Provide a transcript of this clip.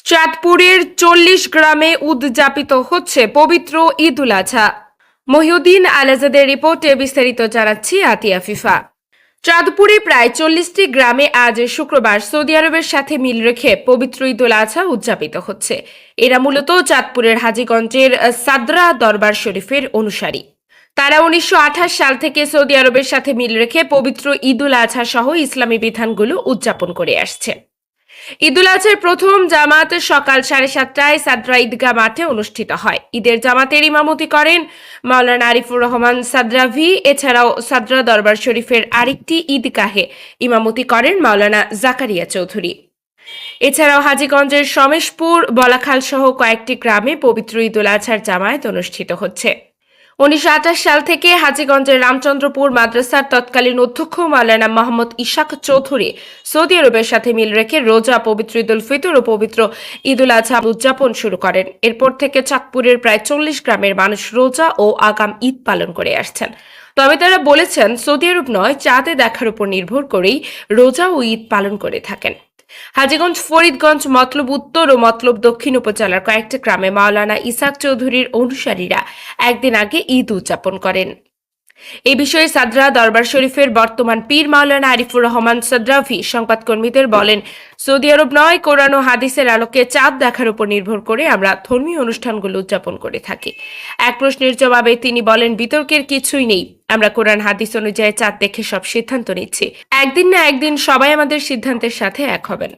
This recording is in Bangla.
চাঁদপুরের ৪০ গ্রামে উদযাপিত হচ্ছে পবিত্র ঈদ উল আজহা। মহিউদ্দিন আল আজাদের রিপোর্টে বিস্তারিত জানাচ্ছি আতিয়া ফিফা। চাঁদপুরে প্রায় ৪০টি গ্রামে আজ শুক্রবার সৌদি আরবের সাথে মিল রেখে পবিত্র ঈদ উল আজহা উদযাপিত হচ্ছে। এরা মূলত চাঁদপুরের হাজীগঞ্জের সাদরা দরবার শরীফের অনুসারী। তারা ১৯২৮ সাল থেকে সৌদি আরবের সাথে মিল রেখে পবিত্র ঈদ উল আজহা সহ ইসলামী বিধানগুলো উদযাপন করে আসছে। ঈদ উল আজহার প্রথম জামাত সকাল 7:30টায় সাদরা ঈদগাহ মাঠে অনুষ্ঠিত হয়। ঈদের জামাতের ইমামতি করেন মাওলানা আরিফুর রহমান সাদরাভি। এছাড়াও সাদরা দরবার শরীফের আরেকটি ঈদগাহে ইমামতি করেন মাওলানা জাকারিয়া চৌধুরী। এছাড়াও হাজীগঞ্জের সমেশপুর, বলাখাল সহ কয়েকটি গ্রামে পবিত্র ঈদ উল আজহার জামায়াত অনুষ্ঠিত হচ্ছে। ১৯২৮ সাল থেকে হাজীগঞ্জের রামচন্দ্রপুর মাদ্রাসার তৎকালীন অধ্যক্ষ মাওলানা মোহাম্মদ ইশাক চৌধুরী সৌদি আরবের সাথে মিল রেখে রোজা, পবিত্র ঈদ উল ফিতর ও পবিত্র ঈদ উল আজহা উদযাপন শুরু করেন। এরপর থেকে চাঁদপুরের প্রায় ৪০ গ্রামের মানুষ রোজা ও আগাম ঈদ পালন করে আসছেন। তবে তারা বলেছেন, সৌদি আরব নয়, চাঁদে দেখার উপর নির্ভর করেই রোজা ও ঈদ পালন করে থাকেন। হাজীগঞ্জ, ফরিদগঞ্জ, মতলব উত্তর ও মতলব দক্ষিণ উপজেলার কয়েকটি গ্রামে মাওলানা ইসাক চৌধুরীর অনুসারীরা একদিন আগে ঈদ উদযাপন করেন। এ বিষয়ে সাদরা দরবার শরীফের বর্তমান পীর মাওলানা আরিফুর রহমান সাদরাভি সংবাদকর্মীদের বলেন, সৌদি আরব নয়, কোরআন ও হাদিসের আলোকে চাঁদ দেখার উপর নির্ভর করে আমরা ধর্মীয় অনুষ্ঠানগুলো উদযাপন করে থাকি। এক প্রশ্নের জবাবে তিনি বলেন, বিতর্কের কিছুই নেই। আমরা কোরআন হাদিস অনুযায়ী চাঁদ দেখে সব সিদ্ধান্ত নিচ্ছি। একদিন না একদিন সবাই আমাদের সিদ্ধান্তের সাথে এক হবেন।